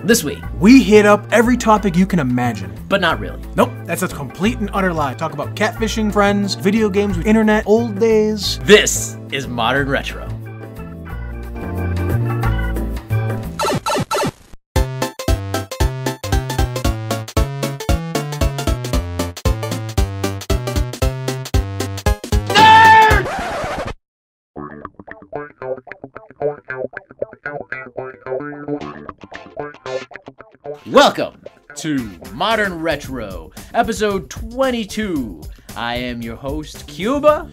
This week, we hit up every topic you can imagine. but not really. Nope, that's a complete and utter lie. Talk about catfishing, friends, video games, internet, old days. This is Modern Retro. Welcome to Modern Retro, episode 22. I am your host, Cuba.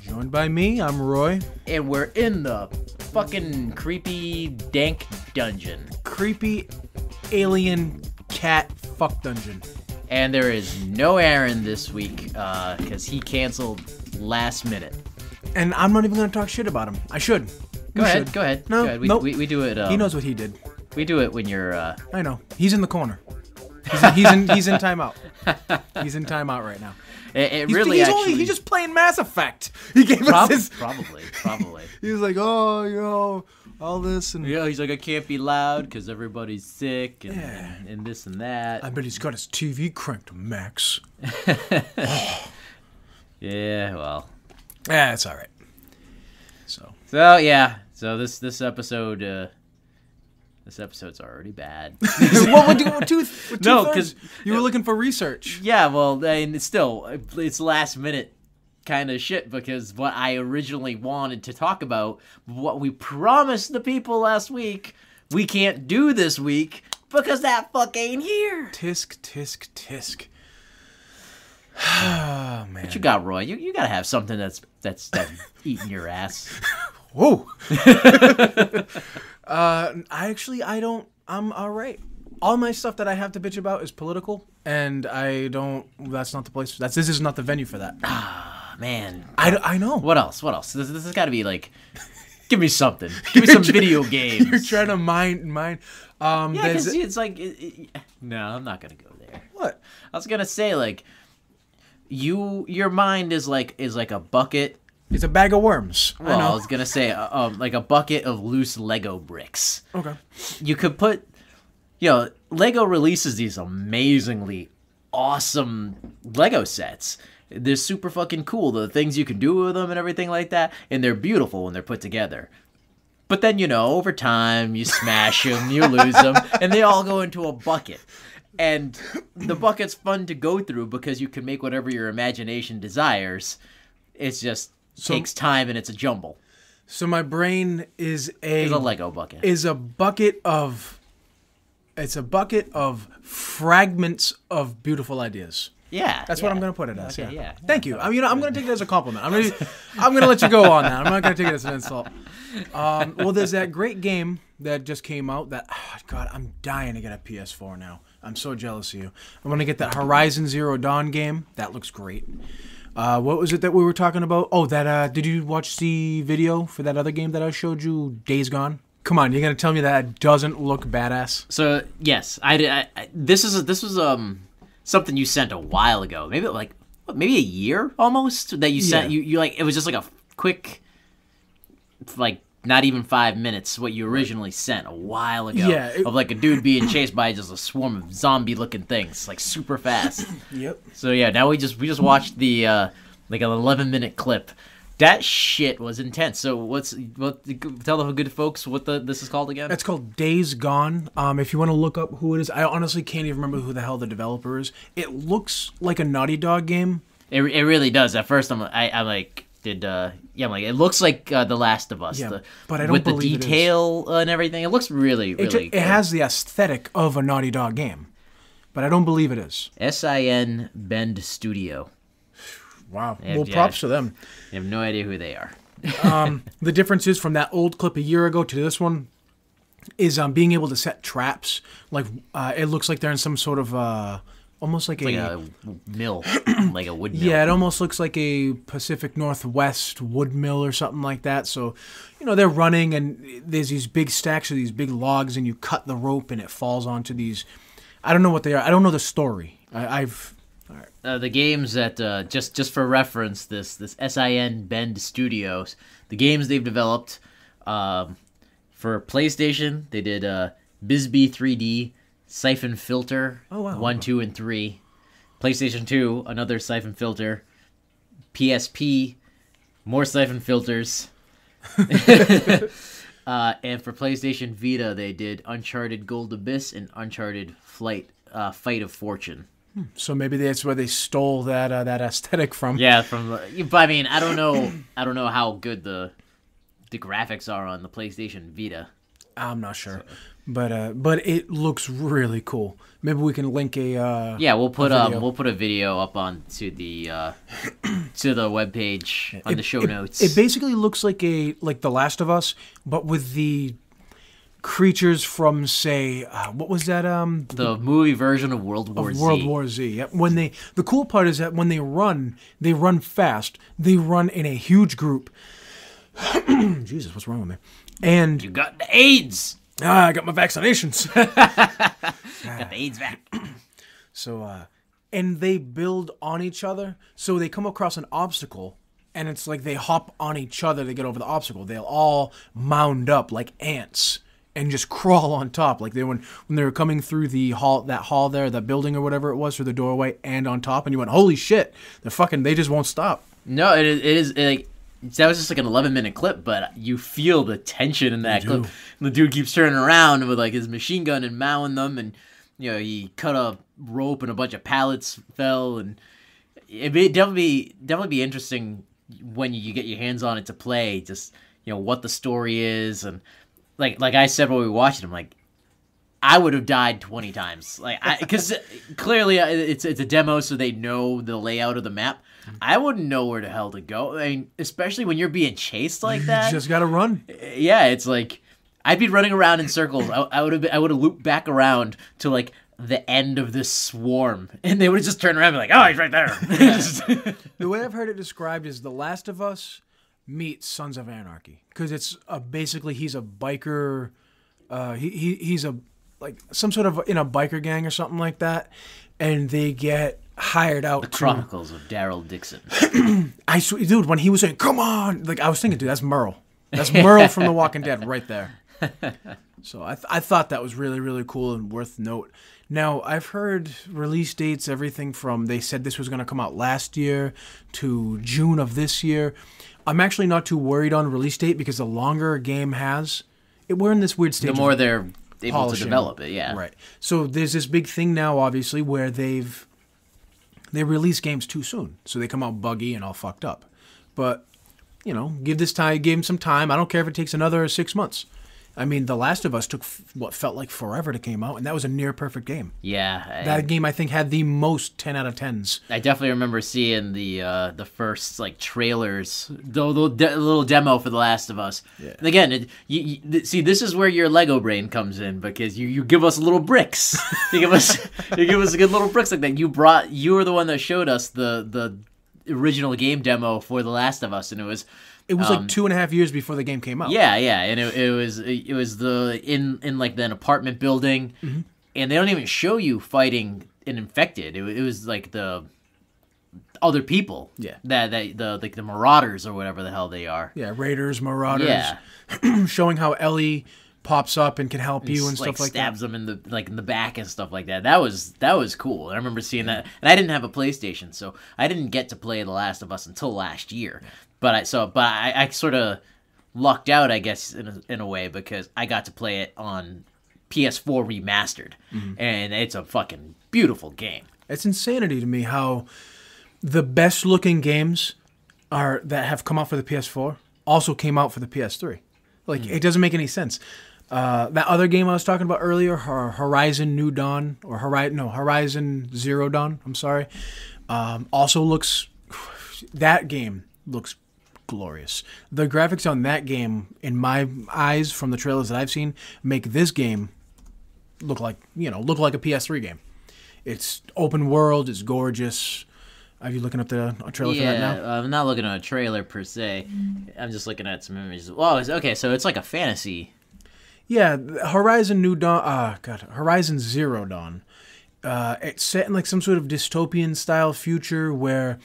Joined by me, I'm Roy. And we're in the fucking creepy, dank dungeon. Creepy alien cat fuck dungeon. And there is no Aaron this week, because he canceled last minute. And I'm not even going to talk shit about him. I should. Go ahead. No, go ahead. nope. We do it. He knows what he did. We do it when you're. I know. He's in the corner. He's in timeout. He's in timeout right now. He's just playing Mass Effect. He gave us his. Probably. He was like, oh, all this and. Yeah, he's like, I can't be loud because everybody's sick and this and that. I bet he's got his TV cranked to max. Yeah, well. Yeah, it's all right. So this episode. This episode's already bad. What would do? No, because you were looking for research. Yeah, well, I mean, it's last minute kind of shit because what I originally wanted to talk about, what we promised the people last week, we can't do this week because that fuck ain't here. Tisk. Oh, man. What you got, Roy? You gotta have something that's eating your ass. Whoa. I don't. I'm all right. All my stuff that I have to bitch about is political, and I don't. That's not the place. This is not the venue for that. Ah, man. I know. What else? This has got to be like. Give me something. Give me some video games. You're trying to mine. Yeah, because it's like. No, I'm not gonna go there. What? I was gonna say like. Your mind is like a bucket. It's a bag of worms. Well, I was gonna say like a bucket of loose Lego bricks. Okay. You could put, Lego releases these amazingly awesome Lego sets. They're super fucking cool. The things you can do with them and everything like that, and they're beautiful when they're put together. But then over time you smash them, you lose them, and they all go into a bucket. And the bucket's fun to go through because you can make whatever your imagination desires. It's just takes time and it's a jumble. So my brain is a Lego bucket. It's a bucket of fragments of beautiful ideas. Yeah, that's what I'm gonna put it as. Okay, yeah. Thank you. I'm gonna take it as a compliment. I'm gonna let you go on that. I'm not gonna take it as an insult. Well, there's that great game that just came out. God, I'm dying to get a PS4 now. I'm so jealous of you. I'm gonna get that Horizon Zero Dawn game. That looks great. What was it that we were talking about? Oh, did you watch the video for that other game that I showed you, Days Gone? Come on, you're gonna tell me that doesn't look badass? So yes, this was something you sent a while ago, maybe a year almost that you sent. You like it was just like a quick, like not even 5 minutes what you originally sent a while ago. Yeah, of like a dude being chased by just a swarm of zombie-looking things, like super fast. Yep. So yeah, now we just watched the like an 11-minute clip. That shit was intense. So tell the good folks what this is called again? It's called Days Gone. If you want to look up who it is, I honestly can't even remember who the hell the developer is. It looks like a Naughty Dog game. It really does. At first, I'm like, it looks like The Last of Us. Yeah, but I don't with believe the detail and everything. It looks really good. It has the aesthetic of a Naughty Dog game, but I don't believe it is. SIN Bend Studio. Wow. Well, props to them. I have no idea who they are. The difference is from that old clip a year ago to this one is being able to set traps. Like it looks like they're in some sort of almost like a mill, like a wood mill. Yeah, it almost looks like a Pacific Northwest wood mill or something like that. So, they're running and there's these big stacks of these big logs and you cut the rope and it falls onto these. I don't know what they are. I don't know the story. I've All right. The games that just for reference, this SIN Bend Studios, the games they've developed for PlayStation, they did Bisbee 3D, Siphon Filter. Oh, wow. 1, 2, and 3. PlayStation 2, another Siphon Filter. PSP, more Siphon Filters. And for PlayStation Vita, they did Uncharted Gold Abyss and Uncharted Fight of Fortune. So maybe that's where they stole that aesthetic from. Yeah, but I mean, I don't know how good the graphics are on the PlayStation Vita. I'm not sure, but it looks really cool. Maybe we can link a we'll put a video up on to the webpage on the show notes. It basically looks like The Last of Us, but with the creatures from, say, what was that? The movie version of World War Z. World War Z. Yep. The cool part is that when they run fast. They run in a huge group. Jesus, what's wrong with me? And you got the AIDS. I got my vaccinations. Got the AIDS back. So, and they build on each other. So they come across an obstacle, and it's like they hop on each other to get over the obstacle. They'll all mound up like ants and just crawl on top. Like when they were coming through that hall there, that building or whatever it was, through the doorway and on top, and you went, holy shit, they just won't stop. No, it is that was just like an 11-minute clip, but you feel the tension in that clip. And the dude keeps turning around with like his machine gun and mowing them, and he cut a rope and a bunch of pallets fell, and it'd definitely be interesting when you get your hands on it to play. Just what the story is, and like I said when we watched it, I'm like, I would have died 20 times, because clearly it's a demo, so they know the layout of the map. I wouldn't know where the hell to go. I mean, especially when you're being chased like that. You just gotta run. Yeah, it's like I'd be running around in circles. I would have looped back around to like the end of this swarm, and they would have just turned around and be like, "Oh, he's right there." The way I've heard it described is The Last of Us meets Sons of Anarchy, because it's basically he's a biker. He's some sort of in a biker gang or something like that, and they get hired out. The Chronicles of Daryl Dixon. I swear, dude, when he was saying, "Come on," I was thinking, dude, that's Merle. That's Merle from The Walking Dead right there. So I thought that was really, really cool and worth note. Now, I've heard release dates, everything from, they said this was going to come out last year to June of this year. I'm actually not too worried on release date, because the longer a game has, we're in this weird stage. The more they're able polishing. to develop it, yeah. Right. So there's this big thing now, obviously, where they release games too soon. So they come out buggy and all fucked up. But, give them some time. I don't care if it takes another 6 months. I mean, The Last of Us took what felt like forever to come out, and that was a near perfect game. Yeah. That game, I think, had the most 10 out of 10s. I definitely remember seeing the first trailers, the little demo for The Last of Us. Yeah. And again, see, this is where your Lego brain comes in, because you give us little bricks. you give us good little bricks like that. You were the one that showed us the original game demo for The Last of Us, and it was like 2.5 years before the game came out. Yeah, and it was in like an apartment building, mm-hmm. and they don't even show you fighting an infected. It was like the other people, that the Marauders or whatever the hell they are. Yeah, Raiders, Marauders. Yeah, showing how Ellie pops up and can help you and stuff like that. Stabs them in the back and stuff like that. That was cool. I remember seeing that, and I didn't have a PlayStation, so I didn't get to play The Last of Us until last year. But I sort of lucked out, I guess, in a way, because I got to play it on PS4 remastered, mm-hmm. and it's a fucking beautiful game. It's insanity to me how the best looking games that have come out for the PS4 also came out for the PS3. It doesn't make any sense. That other game I was talking about earlier, Horizon New Dawn, or Horizon Zero Dawn, I'm sorry, that game looks glorious. The graphics on that game, in my eyes, from the trailers that I've seen, make this game look like a PS3 game. It's open world, it's gorgeous. Are you looking up the trailer for that now? Yeah, I'm not looking at a trailer per se. I'm just looking at some images. Well, okay, so it's like a fantasy. Yeah, Horizon Horizon Zero Dawn. It's set in some sort of dystopian style future where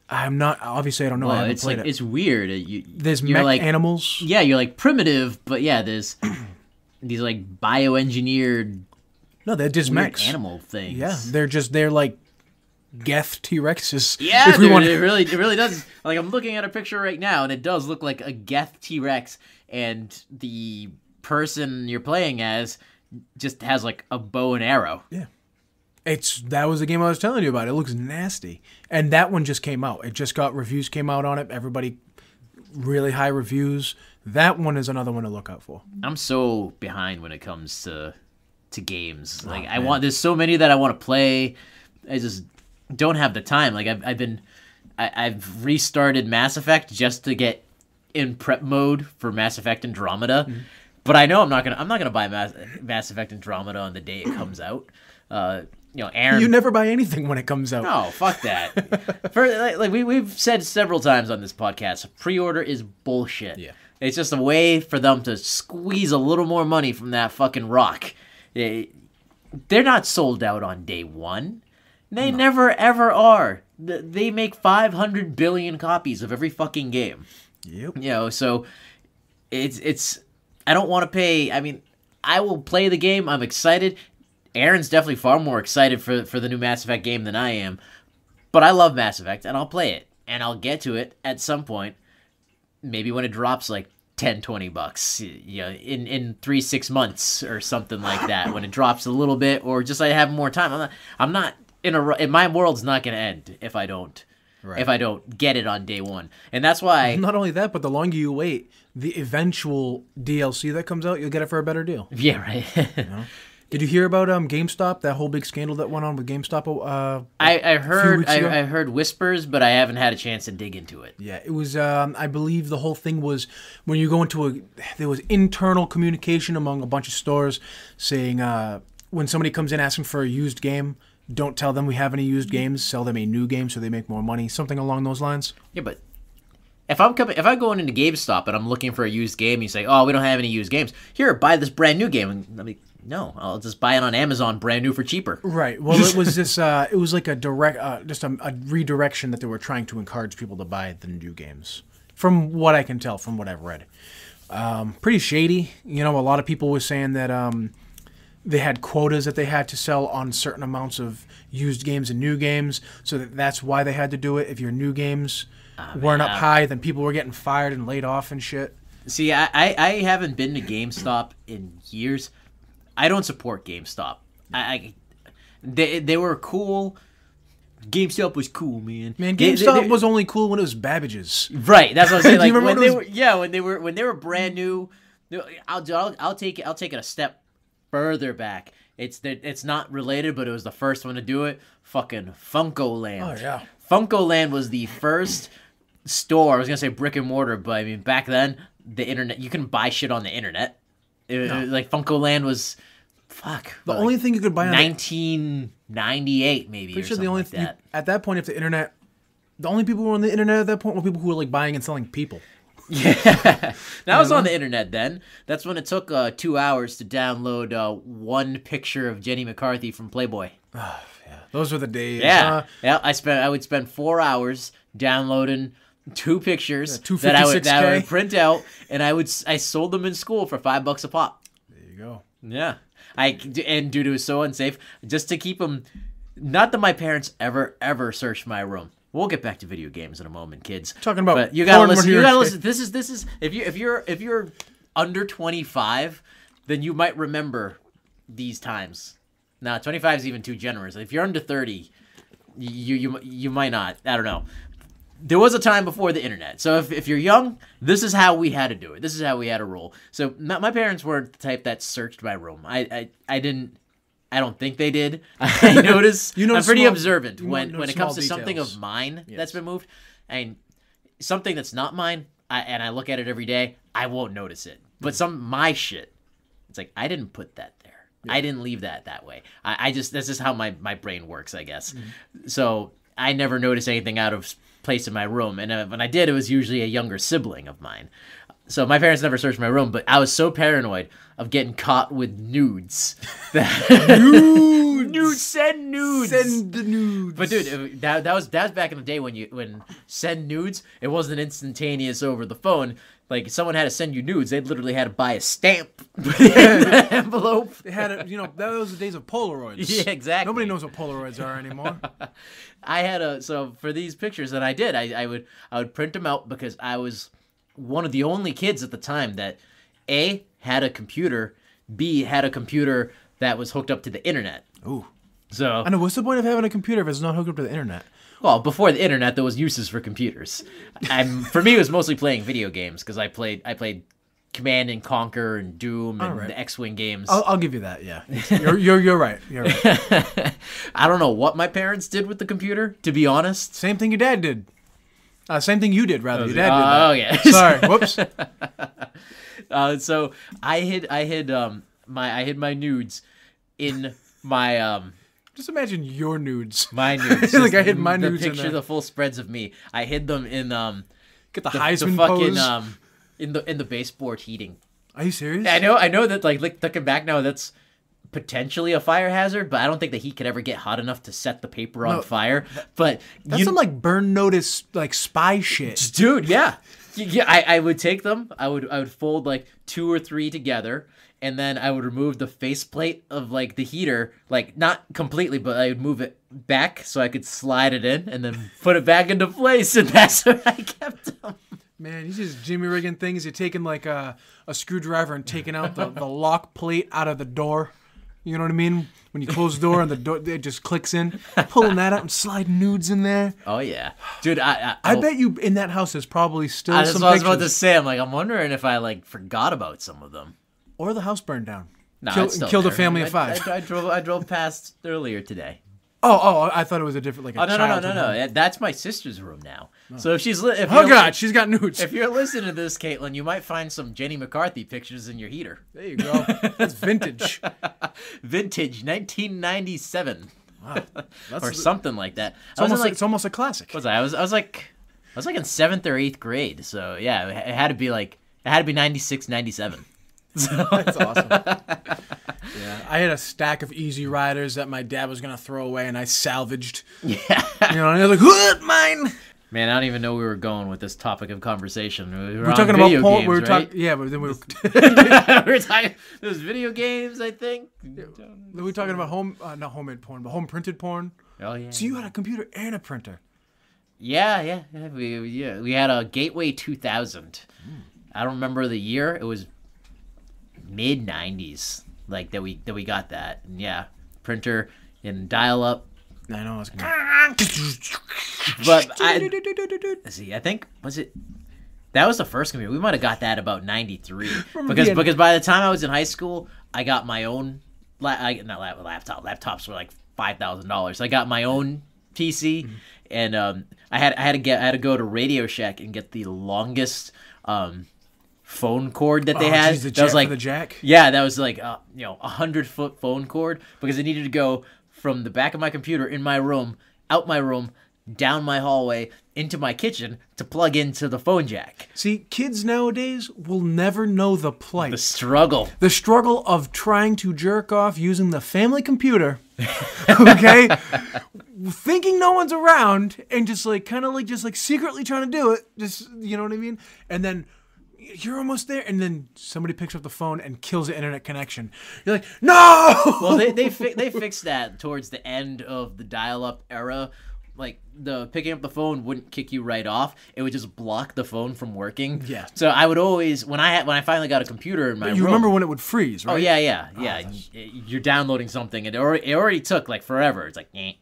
I don't know. Well, I haven't played it. It's weird. There's mech animals. Yeah, you're primitive, but yeah, there's these bioengineered No, they're just weird mechs. animal things. Yeah, they're like Geth T-Rexes. Yeah, if we dude, want- it really does. Like, I'm looking at a picture right now, and it does look like a Geth T-Rex, and the person you're playing as just has like a bow and arrow. Yeah. That was the game I was telling you about. It looks nasty. And that one just came out. It just got reviews came out on it. Everybody really high reviews. That one is another one to look out for. I'm so behind when it comes to games. Like, man. there's so many that I want to play. I just don't have the time. Like, I've restarted Mass Effect just to get in prep mode for Mass Effect Andromeda. Mm-hmm. But I know I'm not gonna buy Mass Effect Andromeda on the day it comes out. Aaron. You never buy anything when it comes out. No, fuck that. We've said several times on this podcast, pre-order is bullshit. Yeah. It's just a way for them to squeeze a little more money from that fucking rock. They're not sold out on day one. They never ever are. They make 500 billion copies of every fucking game. Yep. So it's I don't want to pay. I mean, I will play the game. I'm excited. Aaron's definitely far more excited for the new Mass Effect game than I am. But I love Mass Effect, and I'll play it. And I'll get to it at some point. Maybe when it drops like $10-$20, in 3-6 months or something like that. When it drops a little bit, or just I have more time. I'm not in my world's not going to end if I don't. Right. If I don't get it on day one. And that's why... Not only that, but the longer you wait, the eventual DLC that comes out, you'll get it for a better deal. Yeah, right. Did you hear about GameStop? That whole big scandal that went on with GameStop. I heard weeks ago? I heard whispers, but I haven't had a chance to dig into it. Yeah, it was. I believe the whole thing was when you go into there was internal communication among a bunch of stores saying when somebody comes in asking for a used game, don't tell them we have any used games. Sell them a new game so they make more money. Something along those lines. Yeah, but if I'm going into GameStop and I'm looking for a used game, you say, "Oh, we don't have any used games. Here, buy this brand new game." And I'm like, no, I'll just buy it on Amazon, brand new for cheaper. Right. Well, it was this. It was like a direct, just a redirection that they were trying to encourage people to buy the new games. From what I can tell, from what I've read, pretty shady. A lot of people were saying that they had quotas that they had to sell on certain amounts of used games and new games, so that's why they had to do it. If your new games weren't up high, then people were getting fired and laid off and shit. See, I haven't been to GameStop in years. I don't support GameStop. They were cool. GameStop was cool, man. Man, GameStop was only cool when it was Babbage's. Right, that's what I'm saying. Do you Like remember when they were brand new. I'll take it a step further back. It's not related, but it was the first one to do it. Fucking Funko Land. Oh yeah. Funko Land was the first store. I was gonna say brick and mortar, but I mean back then the internet, you couldn't buy shit on the internet. Like Funko Land was, The only thing you could buy on 1998 maybe. Pretty or sure something like that. At that point, if the internet, the only people who were on the internet at that point were people who were like buying and selling people. Yeah, that was on the internet then. That's when it took 2 hours to download one picture of Jenny McCarthy from Playboy. Oh, yeah. Those were the days. Yeah, I would spend 4 hours downloading 2 pictures that I would print out, and I sold them in school for $5 a pop. There you go. Yeah, and dude, it was so unsafe just to keep them. Not that my parents ever searched my room. We'll get back to video games in a moment, kids. Talking about, but you gotta listen. You gotta listen. This is if you're under 25, then you might remember these times. Now 25 is even too generous. If you're under 30, you might not. I don't know. There was a time before the internet. So if you're young, this is how we had to do it. This is how we had to roll. So my parents weren't the type that searched my room. I don't think they did. I notice. I'm pretty observant when it comes to something of mine that's been moved, and something that's not mine, and I look at it every day. I won't notice it. But my shit, it's like I didn't put that there. Yeah. I didn't leave that way. That's just how my brain works, I guess. Mm-hmm. So I never noticed anything out of place in my room, and when I did, it was usually a younger sibling of mine. So my parents never searched my room, but I was so paranoid of getting caught with nudes. Nudes! Send nudes! Send the nudes! But dude, that was back in the day when send nudes, it wasn't instantaneous over the phone. like someone had to send you nudes, they literally had to buy a stamp in the envelope. They had it, that was the days of Polaroids. Yeah, exactly. Nobody knows what Polaroids are anymore. I had so for these pictures that I did, I would print them out because I was one of the only kids at the time that A, had a computer, B, had a computer that was hooked up to the internet. Ooh. So I know, what's the point of having a computer if it's not hooked up to the internet? Well, before the internet, there was uses for computers. For me, it was mostly playing video games because I played Command and Conquer and Doom and the X-Wing games. I'll give you that. Yeah, you're right. You're right. I don't know what my parents did with the computer, to be honest. Same thing your dad did. Same thing you did, rather. Your dad did that. Oh yeah. Sorry. Whoops. So I hid my nudes in my Just imagine your nudes. My nudes. Like I hid my nudes the in picture, there. the full spreads of me. I hid them in Get the Heisman fucking pose. In the baseboard heating. Are you serious? I know that like looking back now, that's potentially a fire hazard, but I don't think the heat could ever get hot enough to set the paper on fire. But That's some like burn notice, like spy shit. dude, yeah. I would take them. I would fold like 2 or 3 together, and then I would remove the faceplate of like the heater, like not completely, but I would move it back so I could slide it in, and then put it back into place, and that's where I kept them. Man, you just Jimmy rigging things. You're taking like a screwdriver and taking out the lock plate out of the door. You know what I mean? When you close the door and the door it just clicks in, pulling that out and sliding nudes in there. Oh yeah, dude. I bet you in that house there's probably still that's some what I was pictures. about to say. I'm wondering if I like forgot about some of them. Or the house burned down. No, it's still killed a there. family of 5. I drove past earlier today. Oh, I thought it was a different, like a childhood home. No. That's my sister's room now. So if she's Oh God, she's got nudes. if you're listening to this, Caitlin, you might find some Jenny McCarthy pictures in your heater. There you go. That's vintage. Vintage 1997. Wow. Or something like that. It's almost a classic. Was I was like in 7th or 8th grade. So yeah, it had to be 96, 97. That's awesome. Yeah, I had a stack of Easy Riders that my dad was gonna throw away, and I salvaged. Yeah, and I was like, "What, mine?" Man, I don't even know where we were going with this topic of conversation. We We're talking about porn. Games, We were right? talking, yeah, but then we were. We were talking those video games, I think. We were talking about not homemade porn, but home printed porn. Oh yeah. So you had a computer and a printer. Yeah. We had a Gateway 2000. I don't remember the year. It was mid 90s, like that we got that. And yeah, printer and dial up. I know. But I think that was the first computer. We might have got that about 93 because by the time I was in high school, I got my own laptop. Laptops were like $5,000. I got my own PC, and I had to go to Radio Shack and get the longest phone cord that they had. Geez, that was like the jack. Yeah, that was like 100-foot phone cord because it needed to go from the back of my computer in my room, out my room, down my hallway, into my kitchen to plug into the phone jack. See, kids nowadays will never know the plight. The struggle. The struggle of trying to jerk off using the family computer. Okay? Thinking no one's around and just secretly trying to do it. Just, you know what I mean? And then you're almost there, and then somebody picks up the phone and kills the internet connection. You're like, no! Well, they fixed that towards the end of the dial-up era. Like, the picking up the phone wouldn't kick you right off. It would just block the phone from working. Yeah. So I would always, when I finally got a computer in my room. You remember when it would freeze, right? Oh, yeah. You're downloading something, and it already took, like, forever. It's like, and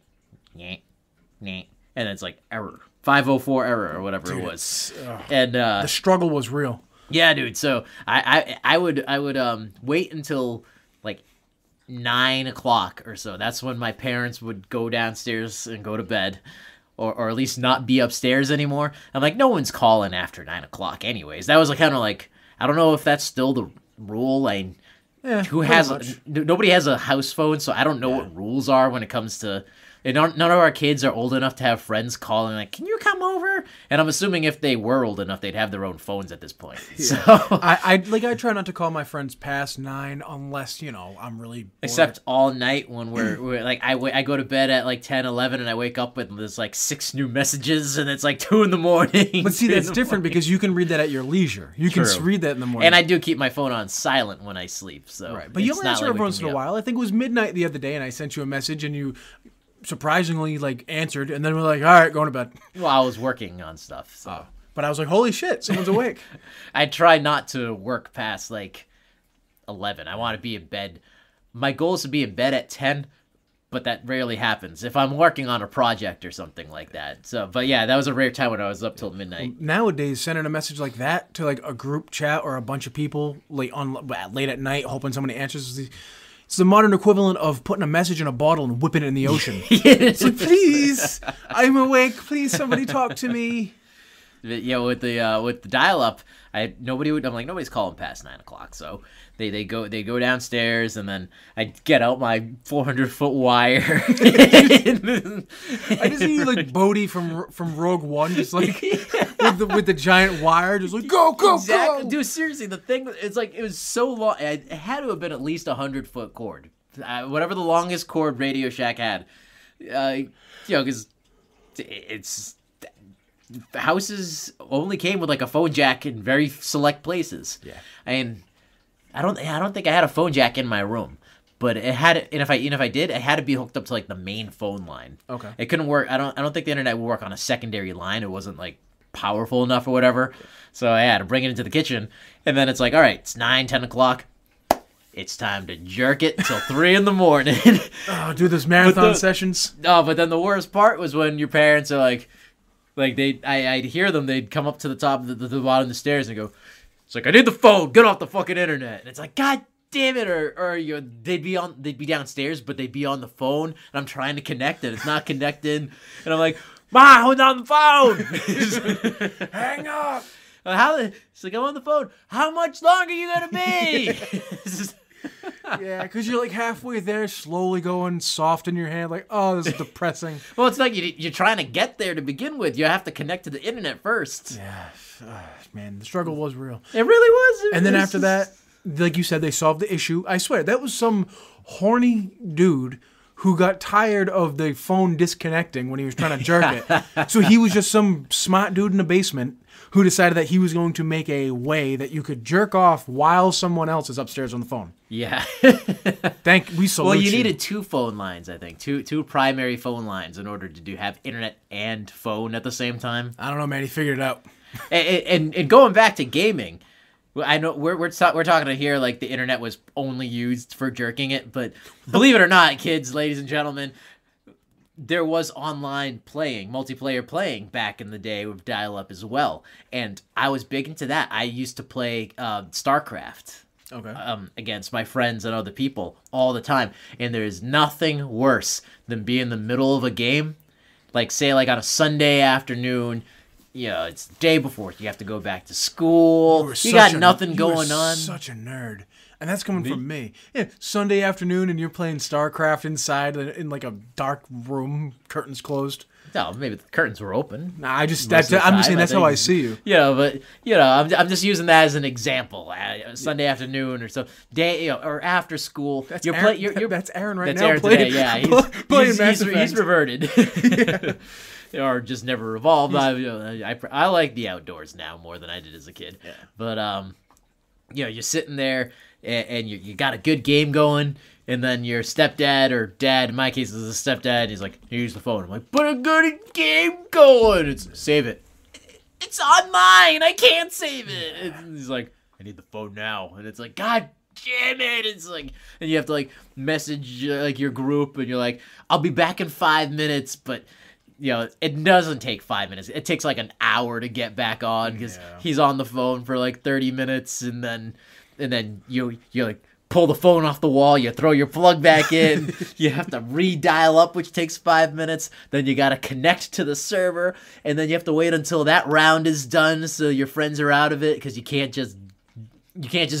it's like, error. 504 error, or whatever it was. And the struggle was real. Yeah, dude. So I would wait until like 9 o'clock or so. That's when my parents would go downstairs and go to bed, or at least not be upstairs anymore. I'm like, no one's calling after 9 o'clock, anyways. That was kind of like, I don't know if that's still the rule. Nobody has a house phone, so I don't know what rules are when it comes to And none of our kids are old enough to have friends calling like, "Can you come over?" And I'm assuming if they were old enough, they'd have their own phones at this point. So I try not to call my friends past 9 unless, I'm really bored. Except all night when we're like, I go to bed at like 10, 11, and I wake up with there's like 6 new messages, and it's like 2 in the morning. But see, that's different because you can read that at your leisure. You can read that in the morning. And I do keep my phone on silent when I sleep. So right. But you'll answer every once in a while. I think it was midnight the other day, and I sent you a message, and you surprisingly answered, and then we're like, all right, going to bed. Well, I was working on stuff. So. But I was like, holy shit, someone's awake. I try not to work past like 11. I want to be in bed. My goal is to be in bed at 10, but that rarely happens if I'm working on a project or something like that. So, but yeah, that was a rare time when I was up till midnight. Nowadays, sending a message like that to like a group chat or a bunch of people late at night, hoping somebody answers. It's the modern equivalent of putting a message in a bottle and whipping it in the ocean. It's like, please, I'm awake. Please, somebody talk to me. Yeah, with the dial-up, nobody's calling past 9 o'clock. So they go downstairs, and then I get out my 400-foot wire. I just see like Bodhi from Rogue One, just like with the giant wire, just like go. Dude, seriously, the thing, it's like it was so long. It had to have been at least 100-foot cord, whatever the longest cord Radio Shack had. Because it's. Houses only came with like a phone jack in very select places. Yeah, and I don't think I had a phone jack in my room, but it had. And if I did, it had to be hooked up to like the main phone line. Okay, it couldn't work. I don't think the internet would work on a secondary line. It wasn't like powerful enough or whatever. So I had to bring it into the kitchen, and then it's like, all right, it's 9, 10 o'clock. It's time to jerk it till 3 in the morning. Do those marathon sessions. But then the worst part was when your parents are like I'd hear them. They'd come up to the top of the bottom of the stairs and go, "It's like, I need the phone. Get off the fucking internet." And it's like, God damn it! Or they'd be downstairs, but they'd be on the phone, and I'm trying to connect it. It's not connecting, and I'm like, "Ma, hold on the phone." Hang up. It's like, I'm on the phone. How much longer are you gonna be? Yeah, because you're like halfway there, slowly going soft in your hand, like, oh, this is depressing. Well, it's like you're trying to get there to begin with. You have to connect to the internet first. Yeah, man, the struggle was real. It really was. And then after that, like you said, they solved the issue. I swear, that was some horny dude who got tired of the phone disconnecting when he was trying to jerk it. So he was just some smart dude in the basement who decided that he was going to make a way that you could jerk off while someone else is upstairs on the phone. Yeah. We salute Well, you needed 2 phone lines, I think. Two primary phone lines in order to have internet and phone at the same time. I don't know, man. He figured it out. And going back to gaming, I know we're talking here like the internet was only used for jerking it, but believe it or not, kids, ladies and gentlemen, there was online playing, multiplayer playing back in the day with dial-up as well, and I was big into that. I used to play StarCraft against my friends and other people all the time, and there is nothing worse than being in the middle of a game, like say like on a Sunday afternoon. It's the day before. You have to go back to school. You got nothing going on. Such a nerd. And that's coming from me. Yeah, Sunday afternoon and you're playing StarCraft inside in like a dark room, curtains closed. No, maybe the curtains were open. Nah, I'm just saying that's how I see you. Yeah, but I'm just using that as an example. Sunday afternoon or so, day or after school. That's Aaron. That's Aaron right now. Aaron today. Yeah, he's reverted. Yeah. Or just never evolved. I like the outdoors now more than I did as a kid. Yeah. But you're sitting there and you got a good game going, and then your stepdad or dad, in my case, is a stepdad. He's like, "Here's the phone." I'm like, "But a good game going." Save it. It's on mine. I can't save it. And he's like, "I need the phone now." And it's like, God damn it. It's like, and you have to like message like your group, and you're like, "I'll be back in 5 minutes," but it doesn't take 5 minutes. It takes like an hour to get back on because he's on the phone for like 30 minutes, and then you like pull the phone off the wall, you throw your plug back in, you have to redial up, which takes 5 minutes. Then you got to connect to the server, and then you have to wait until that round is done so your friends are out of it because you can't just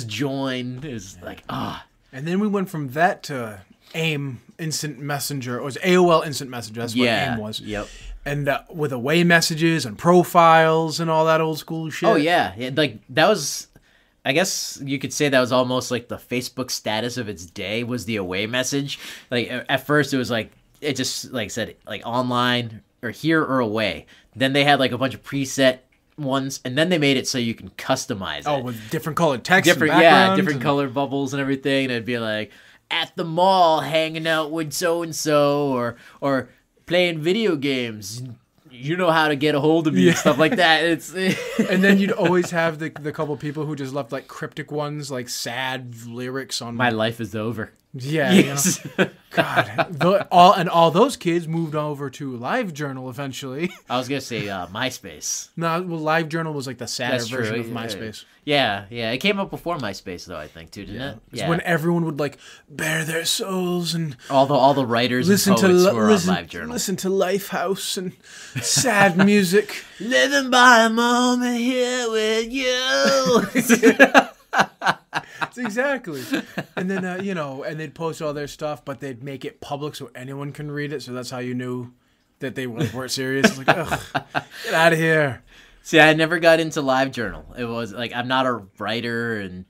join. It's like, And then we went from that to AIM Instant Messenger. It was AOL Instant Messenger. That's what AIM was. Yep. And with away messages and profiles and all that old school shit. Oh yeah, like that was. I guess you could say that was almost like the Facebook status of its day was the away message. Like at first it was like it just like said like online or here or away. Then they had like a bunch of preset ones, and then they made it so you can customize it. Oh, with different colored text, different colored bubbles and everything. And it'd be like at the mall hanging out with so and so, or playing video games. You know how to get a hold of me and stuff like that. It's and then you'd always have the couple people who just left like cryptic ones, like sad lyrics on my life is over. Yeah, yes. You know? God, all those kids moved over to LiveJournal eventually. I was gonna say MySpace. No, well, LiveJournal was like the sadder version of MySpace. Yeah, it came up before MySpace though, I think too, didn't it? It's when everyone would like bare their souls and all the writers and poets were on LiveJournal. Listen to Lifehouse and sad music. Living by a moment here with you. Exactly. And then, and they'd post all their stuff, but they'd make it public so anyone can read it. So that's how you knew that they weren't serious. It's like, ugh, get out of here. See, I never got into LiveJournal. It was like, I'm not a writer. And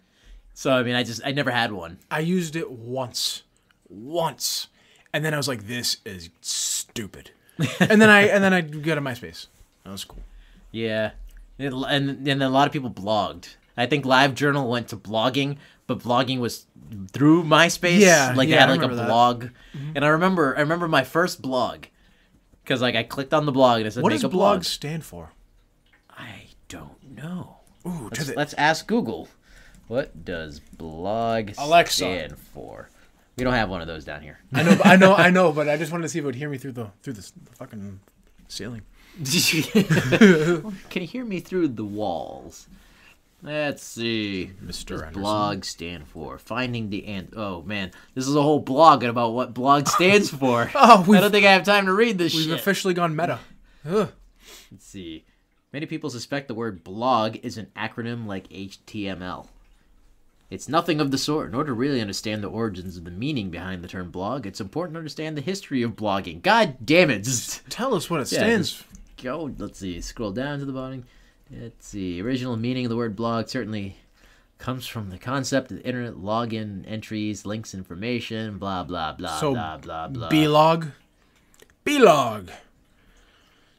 so, I mean, I never had one. I used it once. And then I was like, this is stupid. and then I got a MySpace. That was cool. Yeah. And then a lot of people blogged. I think LiveJournal went to blogging, but blogging was through MySpace. Yeah, they had like a blog, and I remember my first blog, because like I clicked on the blog and it said what make does a blog. Blog stand for? I don't know. Ooh, let's ask Google. What does blog stand for? We don't have one of those down here. I know, but I just wanted to see if it would hear me through the fucking ceiling. Can you hear me through the walls? Let's see. Mr. Anderson. Blog stand for finding the Oh man, this is a whole blog about what blog stands for. I don't think I have time to read this shit. We've officially gone meta. Ugh. Let's see. Many people suspect the word blog is an acronym like HTML. It's nothing of the sort. In order to really understand the origins of the meaning behind the term blog, it's important to understand the history of blogging. God damn it! Just tell us what it stands for. Go. Let's see. Scroll down to the bottom. Let's see. Original meaning of the word blog certainly comes from the concept of internet login entries, links, information, blah blah blah blah blah blah. B-log.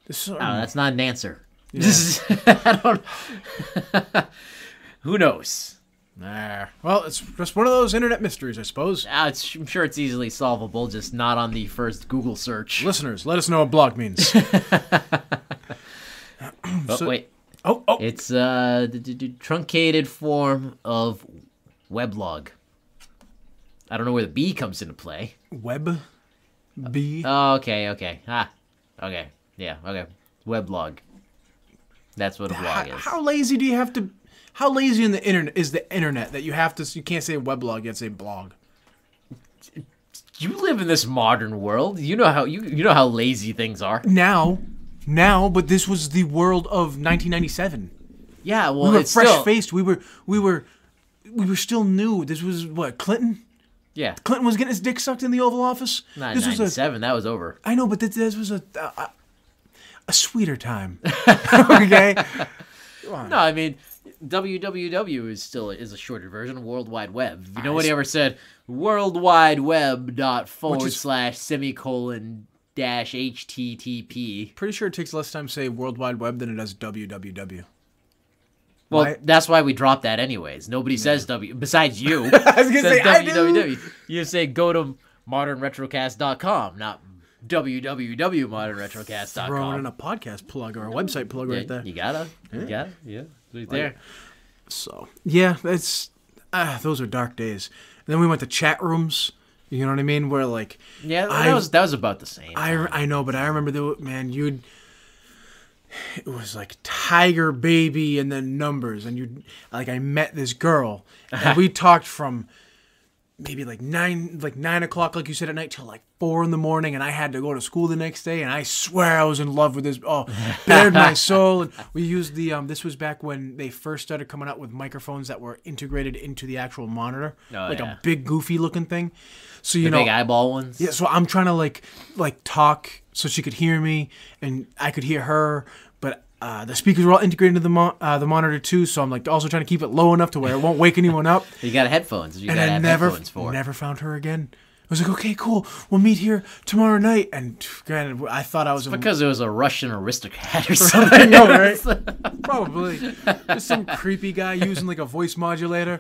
That's not an answer. Yeah. I don't. Who knows? Nah. Well, it's just one of those internet mysteries, I suppose. I'm sure it's easily solvable, just not on the first Google search. Listeners, let us know what blog means. Wait. Oh. It's the truncated form of weblog. I don't know where the B comes into play. Web? B? Oh, okay. Okay. Yeah, okay. Weblog. That's what a blog is. How lazy do you have to... How lazy in the internet is the internet that you can't say weblog, you have to say blog? You live in this modern world. You know how lazy things are. Now, but this was the world of 1997. Yeah, well, we were fresh-faced. We were still new. This was what, Clinton? Yeah, Clinton was getting his dick sucked in the Oval Office. Not in 97. That was over. I know, but this was a sweeter time. Okay. No, I mean, www is still a shorter version of World Wide Web. Nobody ever said worldwideweb.//HTTP. Pretty sure it takes less time to say World Wide Web than it does www. Well, that's why we dropped that anyways. Nobody says besides you. I was going to say, www. You say go to modernretrocast.com, not www.modernretrocast.com. Throwing in a podcast plug or a website plug right there. You gotta. Yeah. Right there. So, yeah, it's those are dark days. And then we went to chat rooms. You know what I mean? Where like, that was about the same. I know, but I remember it was like Tiger Baby and then numbers, and I met this girl, and we talked from maybe like 9 o'clock, like you said, at night till like 4 in the morning, and I had to go to school the next day, and I swear I was in love with this. Oh, bared my soul. And we used the this was back when they first started coming out with microphones that were integrated into the actual monitor, a big goofy looking thing. So the big eyeball ones. Yeah. So I'm trying to like talk so she could hear me and I could hear her, but the speakers were all integrated into the monitor too, so I'm like also trying to keep it low enough to where it won't wake anyone up. You got headphones. You got to have headphones for. Never found her again. I was like, okay, cool. We'll meet here tomorrow night. And granted, I thought I was because it was a Russian aristocrat or something. I know, right? Probably just some creepy guy using like a voice modulator.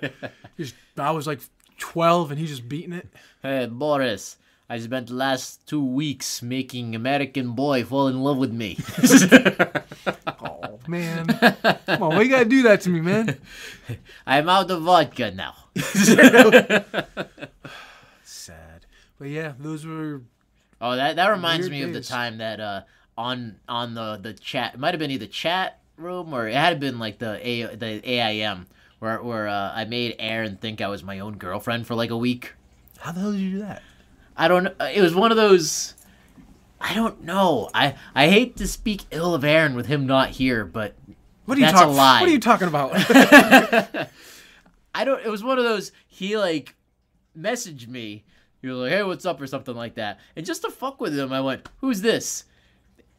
I was like 12, and he's just beating it. Hey, Boris. I spent the last 2 weeks making American boy fall in love with me. Oh, man. Come on, why you gotta do that to me, man? I'm out of vodka now. Sad. But yeah, those were... Oh, that reminds me of the time that on the chat, it might have been either chat room or it had been like the AIM, where I made Aaron think I was my own girlfriend for like a week. How the hell did you do that? I don't know. It was one of those... I don't know. I hate to speak ill of Aaron with him not here, but that's a lie. What are you talking about? I don't... It was one of those... He, like, messaged me. He was like, hey, what's up, or something like that. And just to fuck with him, I went, who's this?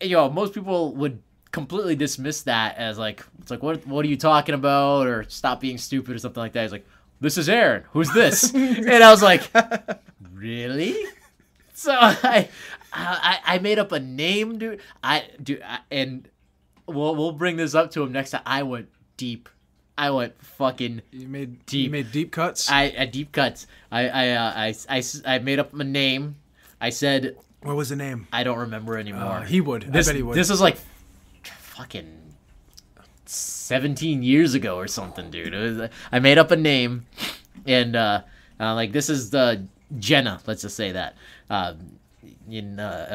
And, most people would completely dismiss that as, like... It's like, what are you talking about? Or stop being stupid or something like that. He's like, this is Aaron. Who's this? And I was like... Really? So I made up a name, dude. And we'll bring this up to him next time. I went deep. I went fucking deep. You made deep cuts. I deep cuts. I made up a name. I said. What was the name? I don't remember anymore. He would. I bet he would. This was like fucking 17 years ago or something, dude. I made up a name, and like this is the. Jenna, let's just say that. I'm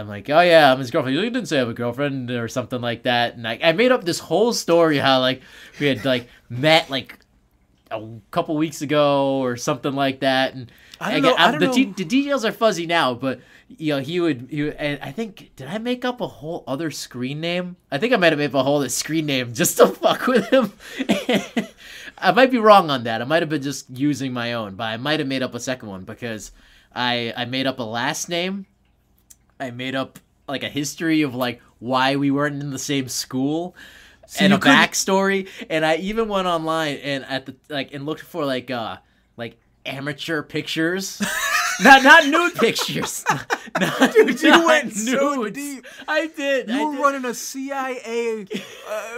like, oh yeah, I'm his girlfriend. You didn't say I have a girlfriend or something like that. And I made up this whole story how like we had like met like a couple weeks ago or something like that. And I don't know. The details are fuzzy now, but he would, and I think, did I make up a whole other screen name? I think I might have made up a whole other screen name just to fuck with him. I might be wrong on that. I might have been just using my own, but I might have made up a second one because I made up a last name. I made up like a history of like why we weren't in the same school and a backstory. And I even went online and and looked for like amateur pictures. Not nude pictures. Dude, you went so deep. I did. You were running a CIA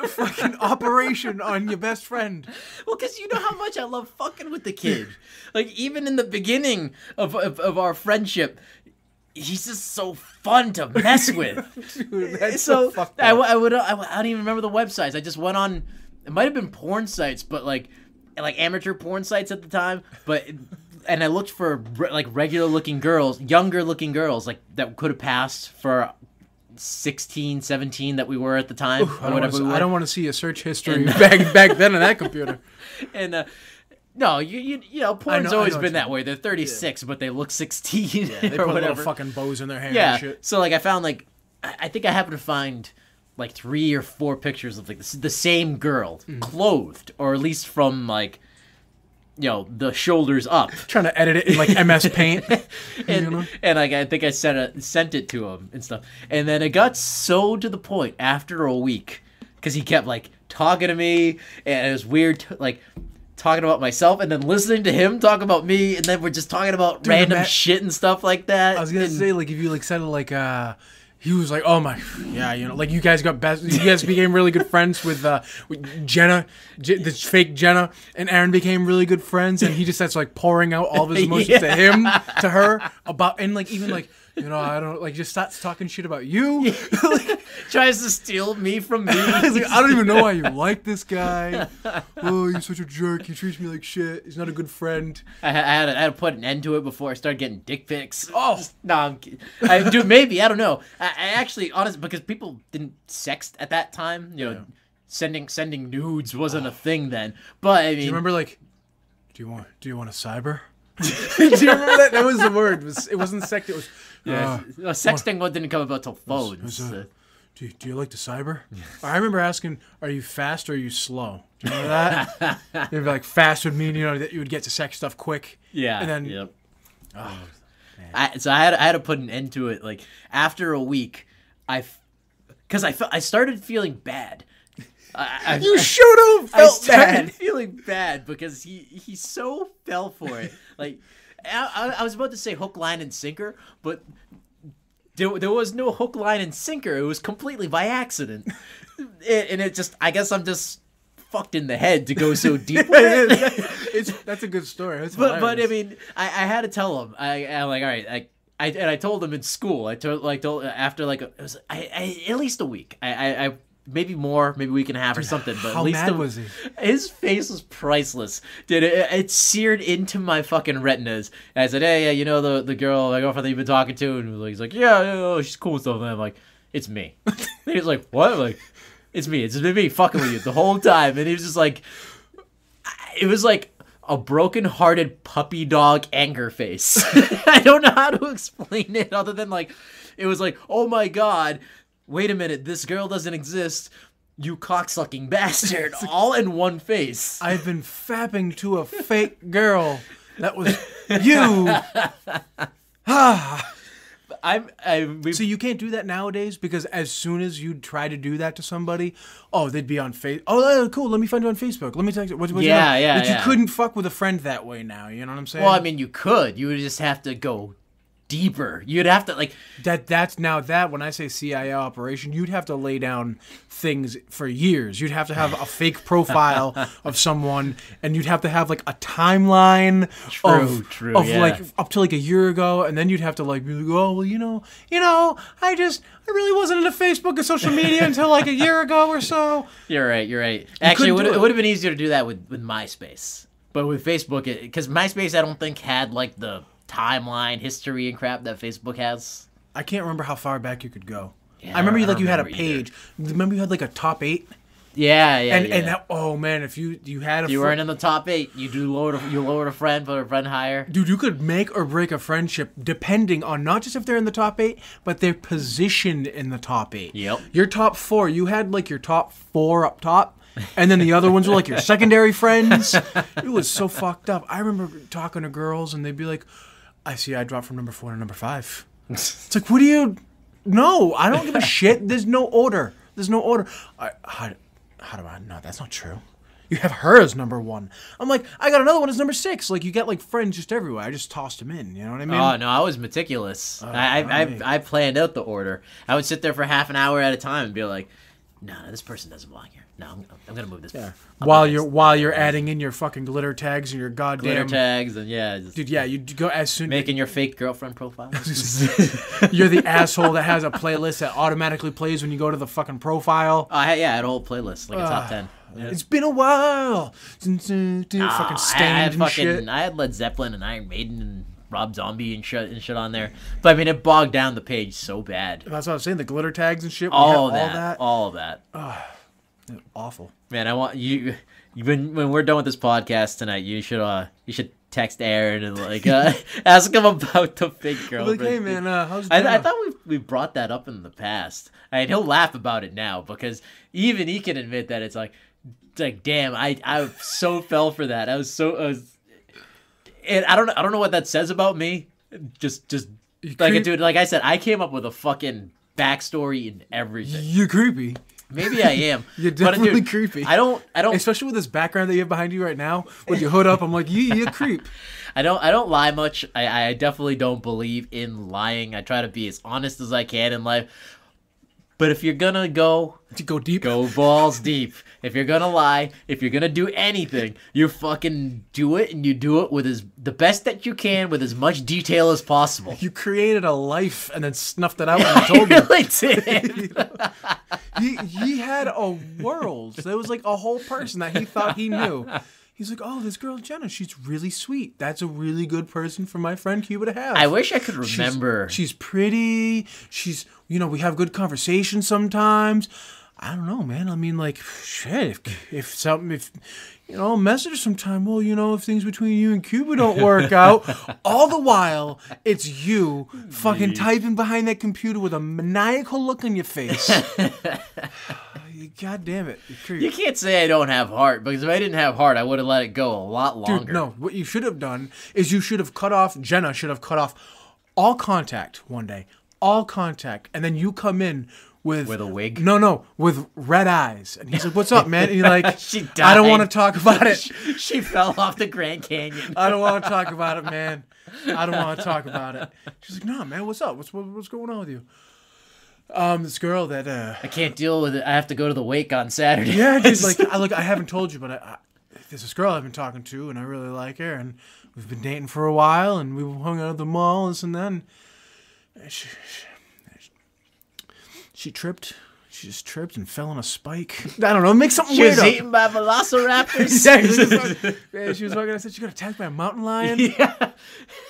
fucking operation on your best friend. Well, because you know how much I love fucking with the kid. Like, even in the beginning of our friendship, he's just so fun to mess with. Dude, that's so fucked up. I don't even remember the websites. I just went on, it might have been porn sites, but like amateur porn sites at the time, and I looked for like regular looking girls, younger looking girls, like that could have passed for 16, 17 that we were at the time. Ooh, I don't want to see a search history back then on that computer. And no, you know, porn's always been that way. They're 36, but they look 16 yeah, they or put whatever. Little fucking bows in their hair. Yeah. And shit. So like I found like I think I happened to find like 3 or 4 pictures of like the same girl clothed, or at least from like, the shoulders up. Trying to edit it in like MS Paint. and like I think I sent it to him and stuff. And then it got so to the point after a week, because he kept like talking to me, and it was weird like talking about myself and then listening to him talk about me, and then we're just talking about random shit and stuff like that. I was gonna say, like, if you like said it like he was like, oh my, yeah, like you guys became really good friends with Jenna, this fake Jenna, and Aaron became really good friends, and he just starts like pouring out all of his emotions to him, to her, about, and like even like, I don't like, just starts talking shit about you. Like, tries to steal me from me. Like, I don't even know why you like this guy. Oh, you're such a jerk. He treats me like shit. He's not a good friend. I had to put an end to it before I started getting dick pics. Oh no, I'm kidding. Dude, maybe, I don't know. I actually, honestly, because people didn't sext at that time. Sending nudes wasn't a thing then. But I mean, do you remember like, do you want a cyber? Do you remember that? That was the word. It wasn't sex. It was. Sexting didn't come about till phones. Do you like the cyber? I remember asking, "Are you fast or are you slow?" Do you remember that? They'd be like, "Fast would mean that you would get to sex stuff quick." Yeah. And then. Yep. Oh. I had to put an end to it. Like after a week, I started feeling bad. You should have felt started bad. feeling bad because he so fell for it. Like I was about to say hook, line, and sinker, but there was no hook, line, and sinker. It was completely by accident, and it just I guess I'm just fucked in the head to go so deep with it. That's a good story. That's but I mean I had to tell him. I'm like, all right, I told him in school. I told after it was at least a week. I maybe more, maybe a week and a half or something. But how at least mad was he? His face was priceless. Dude, it seared into my fucking retinas. And I said, hey, you know the girl, my girlfriend that you've been talking to? And he's like, yeah, she's cool and stuff. And I'm like, it's me. And he's like, what? I'm like, it's me. It's been me fucking with you the whole time. And he was just like, it was like a broken-hearted puppy dog anger face. I don't know how to explain it other than like, it was like, oh my God, wait a minute, this girl doesn't exist, you cocksucking bastard, all in one face. I've been fapping to a fake girl. That was you. So you can't do that nowadays because as soon as you try to do that to somebody, they'd be on Facebook. Oh, cool. Let me find you on Facebook. Let me text you. What's yeah. You couldn't fuck with a friend that way now. You know what I'm saying? Well, I mean, you could. You would just have to go deeper. You'd have to that's now that when I say CIA operation, you'd have to lay down things for years. You'd have to have a fake profile of someone, and you'd have to have like a timeline of like up to like a year ago, and then you'd have to like be like, oh well, I really wasn't into Facebook and social media until like a year ago or so. You're right. Actually, it would have been easier to do that with MySpace, but with Facebook, because MySpace I don't think had like the timeline, history, and crap that Facebook has. I can't remember how far back you could go. Yeah, I remember you had a page. Either. Remember you had like a top 8? Yeah. And that, oh man, if you had you weren't in the top 8, you lowered a friend, put a friend higher. Dude, you could make or break a friendship depending on not just if they're in the top 8, but their position in the top 8. Yep. Your top 4, you had like your top 4 up top. And then the other ones were like your secondary friends. It was so fucked up. I remember talking to girls and they'd be like, I see I dropped from number 4 to number 5. It's like, what do you... No, I don't give a shit. There's no order. How do I... No, that's not true. You have her as number 1. I'm like, I got another one as number 6. Like, you get like friends just everywhere. I just tossed them in. You know what I mean? Oh, no, I was meticulous. I planned out the order. I would sit there for half an hour at a time and be like, no, this person doesn't belong here. No, I'm gonna move this. Yeah. While you're adding in your fucking glitter tags and your goddamn glitter tags and dude, yeah, you go as soon making your fake girlfriend profile. You're the asshole that has a playlist that automatically plays when you go to the fucking profile. I had a whole playlist, like a top 10. Yeah. It's been a while. Fucking Stained and shit. I had Led Zeppelin and Iron Maiden and Rob Zombie and shit on there. But I mean, it bogged down the page so bad. That's what I was saying. The glitter tags and shit. All of that. Awful. Man, I want you. When we're done with this podcast tonight, you should text Aaron and like ask him about the fake girlfriend. Like, hey man, how's I thought we brought that up in the past. And he'll laugh about it now because even he can admit that it's like damn, I so fell for that. I was and I don't know what that says about me. Just like dude, like I said, I came up with a fucking backstory and everything. You're creepy. Maybe I am. You're definitely creepy. I don't. Especially with this background that you have behind you right now, with your hood up, I'm like, you're a creep. I don't lie much. I definitely don't believe in lying. I try to be as honest as I can in life. But if you're gonna go deep, go balls deep. If you're gonna lie, if you're gonna do anything, you fucking do it, and you do it with the best that you can, with as much detail as possible. You created a life and then snuffed it out when you told me. Really did. He had a world. There was like a whole person that he thought he knew. He's like, oh, this girl Jenna, she's really sweet. That's a really good person for my friend Cuba to have. I wish I could remember. She's pretty. She's, we have good conversations sometimes. I don't know, man. I mean, like, shit. If message her sometime. Well, if things between you and Cuba don't work out, all the while it's you fucking typing behind that computer with a maniacal look on your face. God damn it! You can't say I don't have heart, because if I didn't have heart, I would have let it go a lot longer. Dude, no. What you should have done is Jenna should have cut off all contact one day, all contact, and then you come in. With a wig? No, with red eyes. And he's like, "What's up, man?" And you're like, She died. "I don't want to talk about it." She fell off the Grand Canyon. I don't want to talk about it, man. I don't want to talk about it. She's like, "No, man, what's up? What's going on with you?" This girl that I can't deal with it. I have to go to the wake on Saturday. yeah, dude, I haven't told you, but there's this girl I've been talking to, and I really like her, and we've been dating for a while, and we hung out at the mall, this and then she tripped. She just tripped and fell on a spike. I don't know. Make something weird. She was eaten by velociraptors. Exactly. She was walking. I said she got attacked by a mountain lion. Yeah.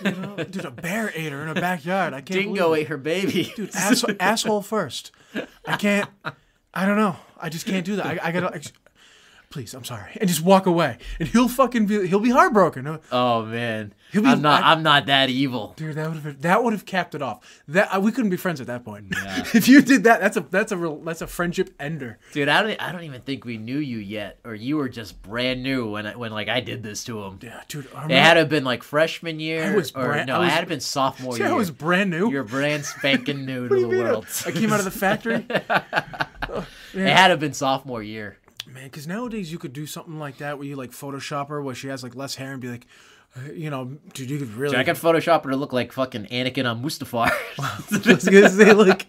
Dude, a bear ate her in her backyard. I can't. Dingo ate her baby. Dude, asshole first. I can't. I don't know. I just can't do that. I gotta. Please, I'm sorry, and just walk away, and he'll be heartbroken. Oh man, I'm not that evil, dude. That would have capped it off. We couldn't be friends at that point. Yeah. If you did that, that's a friendship ender, dude. I don't even think we knew you yet, or you were just brand new when I did this to him. Yeah, dude. It had to have been like freshman year, it had to have been sophomore year. I was brand new. You're brand spanking new to the world. I came out of the factory. It had to have been sophomore year. Man, because nowadays you could do something like that where you like Photoshop her where she has like less hair and be like, dude, you could really. Dude, I could Photoshop her to look like fucking Anakin on Mustafar. I was gonna say like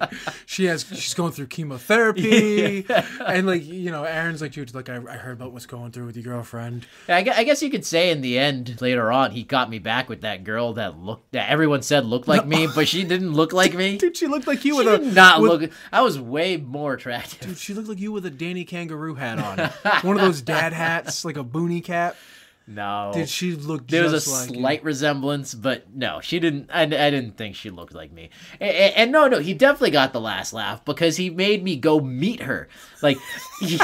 she's going through chemotherapy, and like Aaron's like, dude, like I heard about what's going through with your girlfriend. I guess you could say in the end later on he got me back with that girl that everyone said looked like me, but she didn't look like me. Dude, she looked like you she did not look. I was way more attractive. Dude, she looked like you with a Danny Kangaroo hat on, one of those dad hats, like a boonie cap. No. Did she look there just was a like slight resemblance, but no, she didn't. I didn't think she looked like me. And no, he definitely got the last laugh because he made me go meet her. Like, he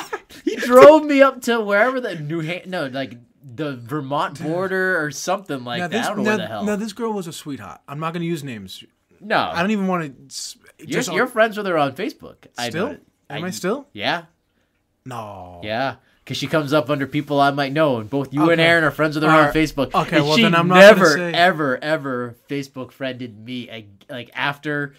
drove me up to wherever the Vermont border or something like that. I don't know where the hell. No, this girl was a sweetheart. I'm not going to use names. No. I don't even want to. You're friends with her on Facebook. Still? Am I still? Yeah. No. Yeah. Because she comes up under people I might know, and both you and Aaron are friends with her on Facebook. Okay, and well she then I'm not never, gonna say... ever Facebook friended me. Like after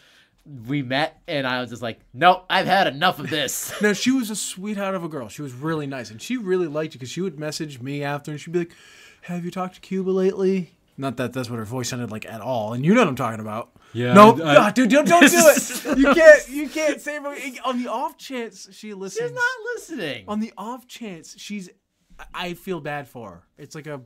we met, and I was just like, nope, I've had enough of this. No, she was a sweetheart of a girl. She was really nice, and she really liked you because she would message me after, and she'd be like, "Have you talked to Cuba lately?" Not that that's what her voice sounded like at all, and you know what I'm talking about. Yeah. No, dude, don't do it. You can't say on the off chance she listens. She's not listening. On the off chance I feel bad for her. It's like you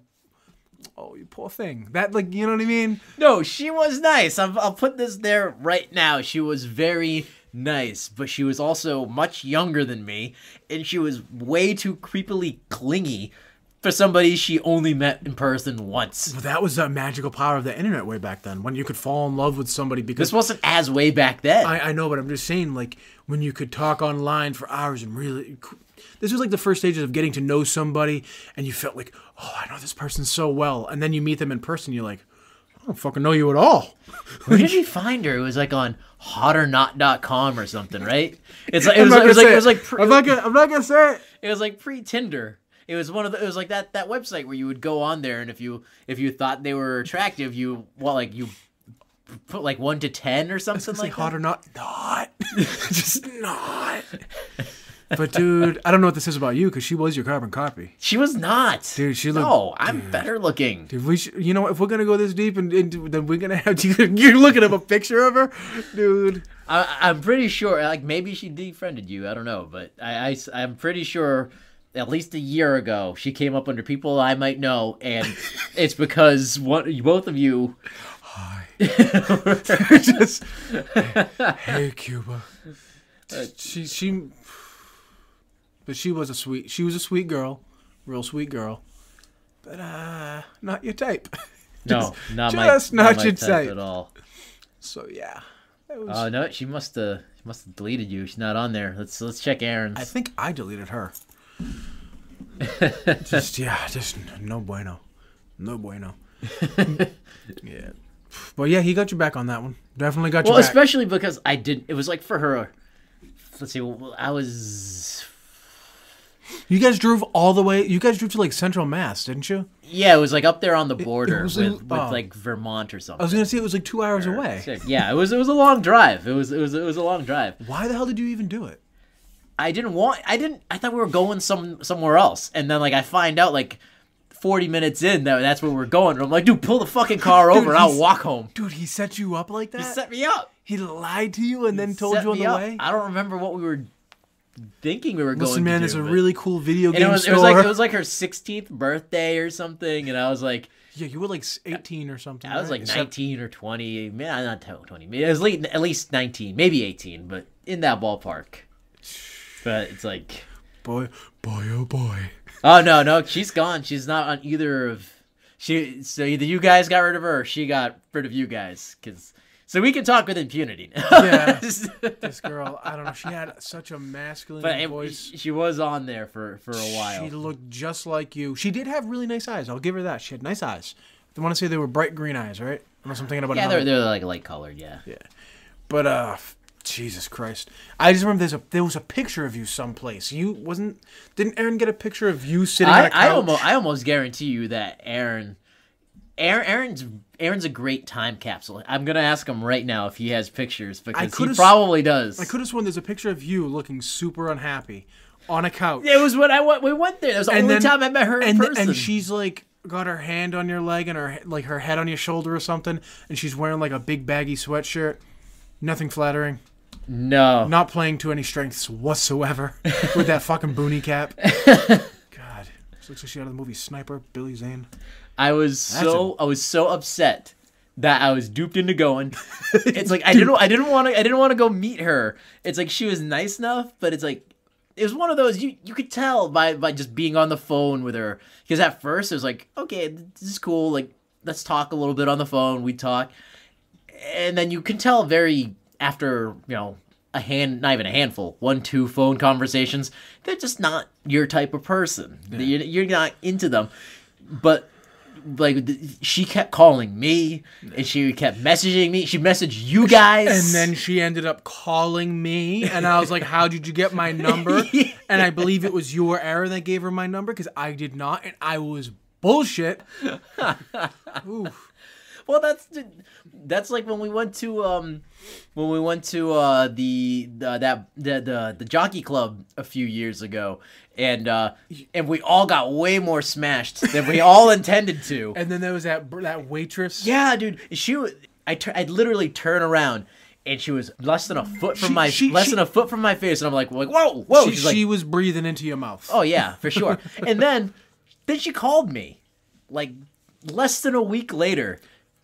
poor thing. That you know what I mean? No, she was nice. I'll put this there right now. She was very nice, but she was also much younger than me, and she was way too creepily clingy for somebody she only met in person once. Well, that was the magical power of the internet way back then, when you could fall in love with somebody because... This wasn't as way back then. I know, but I'm just saying, like, when you could talk online for hours and really... This was like the first stages of getting to know somebody, and you felt like, oh, I know this person so well. And then you meet them in person, you're like, I don't fucking know you at all. Where did you find her? It was like on hotornot.com or something, right? I'm not gonna say it. It was like pre-Tinder. It was it was like that website where you would go on there, and if you thought they were attractive, you put like 1 to 10 or something like that. Hot or not? Not. Just not. But dude, I don't know what this is about you because she was your carbon copy. She was not. Dude, she looked. No, I'm better looking. Dude, if we're gonna go this deep, then we're gonna have to. You're looking at a picture of her, dude. I'm pretty sure. Like maybe she defriended you. I don't know, but I'm pretty sure. At least a year ago, she came up under people I might know, and it's because both of you. Hi. Hey, Cuba. But she was a sweet girl, real sweet girl, but not your type. No, not your type at all. So yeah. Oh no, she must have deleted you. She's not on there. Let's check Aaron's. I think I deleted her. Just no bueno. No bueno. Yeah. But yeah, he got you back on that one. Definitely got you Well, back. especially because I didn't. It was like for her. Let's see. I was. You guys drove all the way. You guys drove to like Central Mass, didn't you? Yeah, it was like up there on the border was with oh. like Vermont or something. I was gonna say it was like 2 hours away. Yeah, it was a long drive. It was a long drive. Why the hell did you even do it? I thought we were going somewhere else, and then like I find out like 40 minutes in that's where we're going. And I'm like, dude, pull the fucking car over and I'll walk home. Dude, he set you up like that? He set me up. He lied to you and then told you on the way? I don't remember what we were thinking we were going to do. Listen, man, there's a really cool video game it store. It was like her 16th birthday or something, and I was like... Yeah, you were like 18 or something. I was like 19 or 20. Man, not 20. It was at least 19, maybe 18, but in that ballpark. But it's like... Boy, oh boy. Oh, no, she's gone. She's not on either of... So either you guys got rid of her or she got rid of you guys. So we can talk with impunity now. Yeah. This girl, I don't know. She had such a masculine voice. She was on there for a while. She looked just like you. She did have really nice eyes. I'll give her that. She had nice eyes. I want to say they were bright green eyes, right? Unless I'm thinking about yeah, they're like light colored, yeah. Yeah. But Jesus Christ. I just remember there was a picture of you someplace. Didn't Aaron get a picture of you sitting on a couch? I almost guarantee you that Aaron's a great time capsule. I'm gonna ask him right now if he has pictures because he probably does. I could have sworn there's a picture of you looking super unhappy on a couch. It was when we went there. That was the only time I met her in person. And she's like got her hand on your leg and her head on your shoulder or something, and she's wearing like a big baggy sweatshirt. Nothing flattering. No. Not playing to any strengths whatsoever with that fucking boonie cap. God. She looks like she out of the movie Sniper, Billy Zane. I was so upset that I was duped into going. It's like I didn't want to go meet her. It's like she was nice enough, but it's like it was one of those you could tell by just being on the phone with her. Because at first it was like, okay, this is cool, like let's talk a little bit on the phone. We talk. And then you can tell after, not even a handful, 1-2 phone conversations, they're just not your type of person. Yeah. You're not into them. But like she kept calling me and she kept messaging me. She messaged you guys. And then she ended up calling me and I was like, how did you get my number? Yeah. And I believe it was your error that gave her my number because I did not and I was bullshit. Ooh. Well, that's like when we went to the jockey club a few years ago, and we all got way more smashed than we all intended to. And then there was that waitress. Yeah, dude, I'd literally turn around. And she was less than a foot from my face, and I'm like, whoa! She was breathing into your mouth. Oh yeah, for sure. And then she called me, like less than a week later.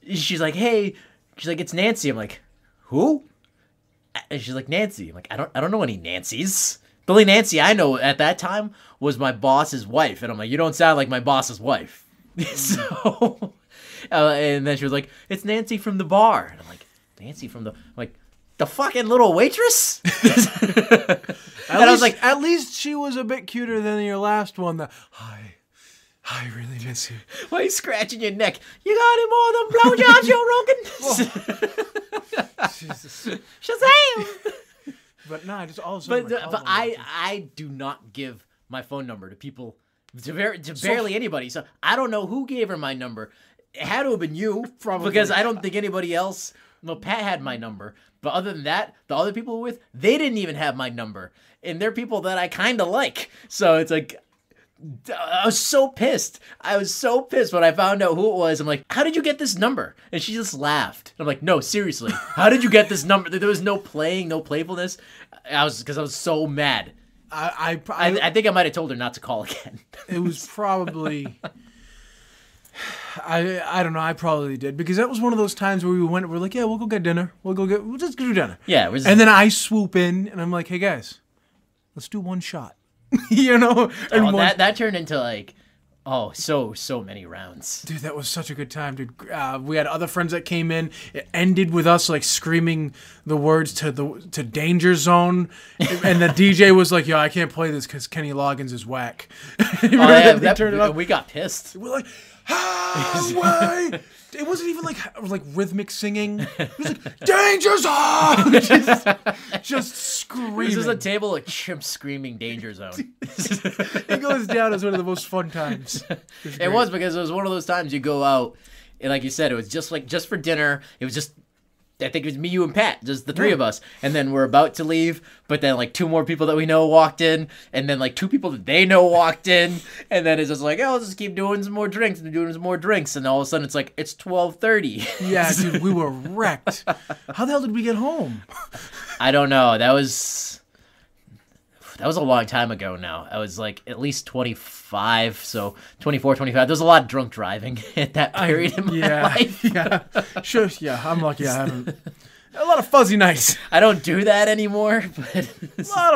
She's like, hey, it's Nancy. I'm like, who? And she's like, Nancy. I'm like, I don't know any Nancys. The only Nancy I know at that time was my boss's wife, and I'm like, you don't sound like my boss's wife. So, and then she was like, it's Nancy from the bar, and I'm like, Nancy from the fucking little waitress? I was like, at least she was a bit cuter than your last one. Hi, I really miss you. Why are you scratching your neck? You got any more of them blowjobs, Joe Rogan? Jesus. Shazam! But no, just all of a sudden. But I do not give my phone number to people, to barely anybody. So I don't know who gave her my number. It had to have been you, probably, because I don't think anybody else. Well, Pat had my number, but other than that, the other people we're with, they didn't even have my number, and they're people that I kind of like. So it's like. I was so pissed. When I found out who it was. I'm like, how did you get this number? And she just laughed. I'm like, no, seriously. How did you get this number? There was no playing, no playfulness. Because I was so mad. I think I might have told her not to call again. It was probably... I don't know. I probably did. Because that was one of those times where we're like, yeah, we'll go get dinner. We'll just do dinner. Yeah. And then I swoop in and I'm like, hey guys, let's do one shot. And that turned into like Oh, so many rounds. Dude, that was such a good time, dude. We had other friends that came in. It ended with us like screaming the words to Danger Zone, and the DJ was like, "Yo, I can't play this because Kenny Loggins is whack." Turned it up. We got pissed. We're like, highway. It wasn't even like rhythmic singing. It was like Danger Zone, just screaming. This is a table of chimps screaming Danger Zone. It goes down as one of the most fun times. It was because it was one of those times you go out, and like you said, it was just for dinner. It was just, I think it was me, you, and Pat, just the three of us. And then we're about to leave, but then like two more people that we know walked in, and then like two people that they know walked in, and then it's just like, oh, let's just keep doing some more drinks and doing some more drinks, and all of a sudden it's like it's 12:30. Yeah, dude, we were wrecked. How the hell did we get home? I don't know. That was a long time ago now. I was like at least 25, so 24, 25. There's a lot of drunk driving at that period in my life. Yeah, sure. Yeah, I'm lucky I haven't. A lot of fuzzy nights. I don't do that anymore, but a lot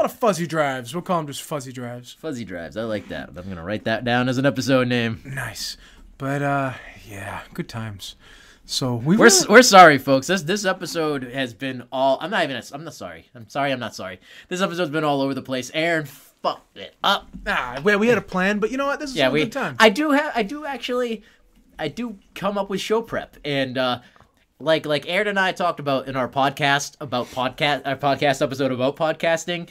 of fuzzy drives. We'll call them just fuzzy drives. Fuzzy drives. I like that. I'm gonna write that down as an episode name. Nice, but yeah, good times. So we're sorry, folks. This episode has been all. I'm not sorry. I'm not sorry. This episode's been all over the place. Aaron fucked it up. We had a plan, but you know what? This is a good time. I do come up with show prep, and like Aaron and I talked about in our podcast episode about podcasting.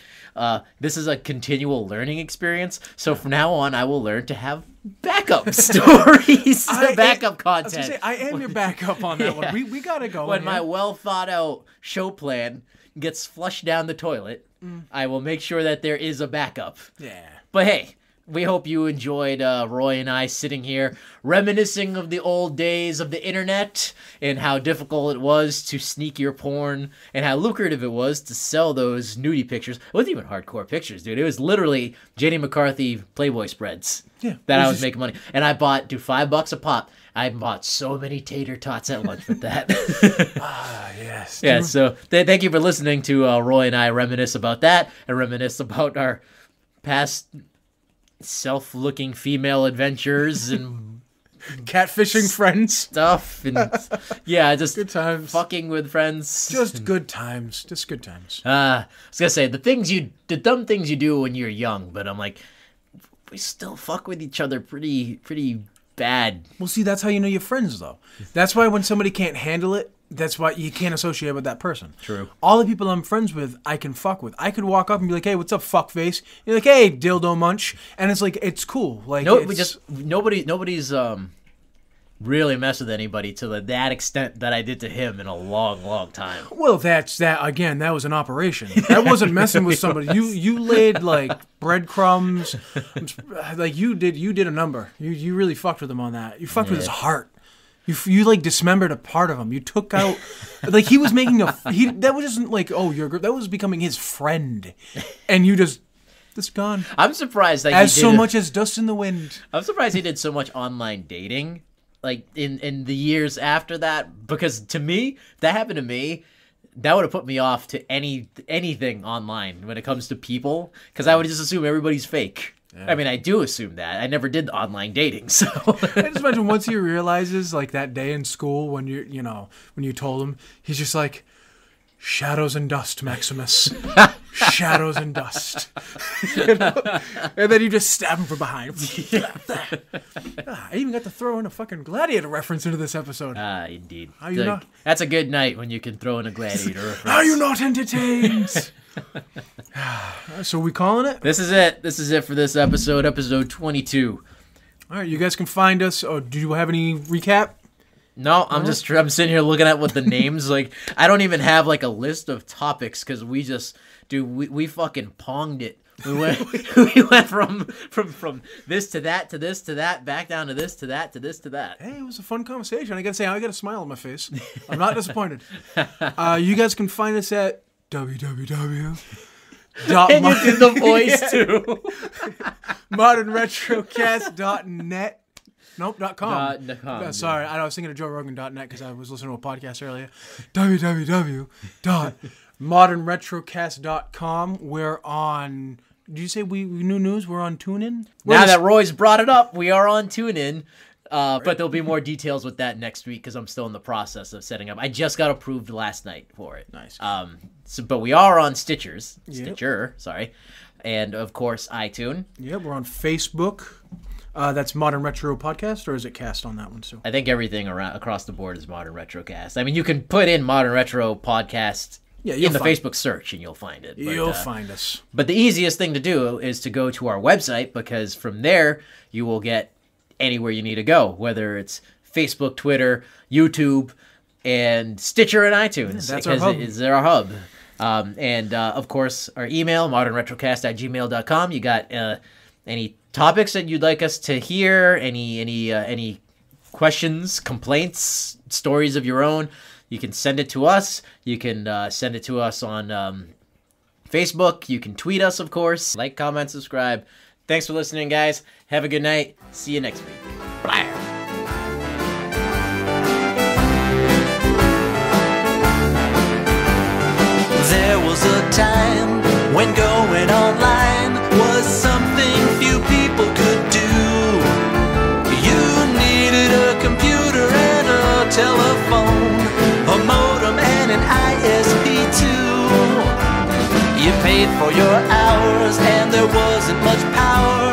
This is a continual learning experience. So from now on, I will learn to have backup stories, backup content. I am your backup on that one. We gotta go. When my well thought out show plan gets flushed down the toilet, I will make sure that there is a backup. Yeah. But hey, we hope you enjoyed Roy and I sitting here reminiscing of the old days of the internet and how difficult it was to sneak your porn and how lucrative it was to sell those nudie pictures. It wasn't even hardcore pictures, dude. It was literally Jenny McCarthy Playboy spreads that I was making money. And I bought, $5 a pop. I bought so many tater tots at lunch with that. Yes. Yeah, so thank you for listening to Roy and I reminisce about that and reminisce about our past self-looking female adventures and catfishing friends stuff, and just good times, fucking with friends, just good times. I was gonna say the dumb things you do when you're young, but I'm like, we still fuck with each other pretty bad. Well, see, that's how you know you're friends, though. That's why when somebody can't handle it, that's why you can't associate with that person. True. All the people I'm friends with, I can fuck with. I could walk up and be like, "Hey, what's up, fuckface?" You're like, "Hey, dildo munch," and it's like it's cool. Like, nobody's really messed with anybody to that extent that I did to him in a long time. Well, that's that again. That was an operation. That wasn't messing with somebody. You laid like breadcrumbs, like you did a number. You really fucked with him on that. You fucked with his heart. You like dismembered a part of him. You took out, like he was making that wasn't like, oh, that was becoming his friend, and you just gone. I'm surprised that as so much as dust in the wind. I'm surprised he did so much online dating, like in the years after that, because to me, if that happened to me, that would have put me off to anything online when it comes to people, because I would just assume everybody's fake. Yeah. I mean, I do assume that. I never did online dating, so. I just imagine once he realizes, like that day in school when when you told him, he's just like, shadows and dust, Maximus. Shadows and dust. And then you just stab him from behind. I even got to throw in a fucking Gladiator reference into this episode. Indeed. Are you not? That's a good night when you can throw in a Gladiator reference. Are you not entertained? So we calling it? This is it for this episode 22. All right, you guys can find us. Oh, do you have any recap? No, I'm sitting here looking at what the names, like, I don't even have like a list of topics, because we fucking ponged it. We went from this to that to this to that, back down to this to that to this to that. Hey, it was a fun conversation. I gotta say, I got a smile on my face. I'm not disappointed. You guys can find us at www. And you did the voice too. modernretrocast.net. Nope, .com. .com. Sorry, I was thinking of JoeRogan.net because I was listening to a podcast earlier. www.modernretrocast.com. We're on Did you say we new news? We're on TuneIn. Now that Roy's brought it up, we are on TuneIn. But there'll be more details with that next week because I'm still in the process of setting up. I just got approved last night for it. Nice. But we are on Stitcher, sorry, and of course iTunes. Yeah, we're on Facebook. That's Modern Retro Podcast, or is it Cast on that one too? I think everything across the board is Modern Retro Cast. I mean, you can put in Modern Retro Podcast in the Facebook search and you'll find it. But, you'll find us. But the easiest thing to do is to go to our website because from there you will get anywhere you need to go, whether it's Facebook, Twitter, YouTube, and Stitcher and iTunes. That's our hub. It's our hub. And of course, our email, modernretrocast@gmail.com. You got any topics that you'd like us to hear, any questions, complaints, stories of your own, you can send it to us. You can send it to us on Facebook. You can tweet us, of course. Like, comment, subscribe. Thanks for listening, guys. Have a good night. See you next week. Bye. There was a time when going online was something few people could do. You needed a computer and a telephone, a modem and an ISP too. You paid for your hours and there wasn't much power.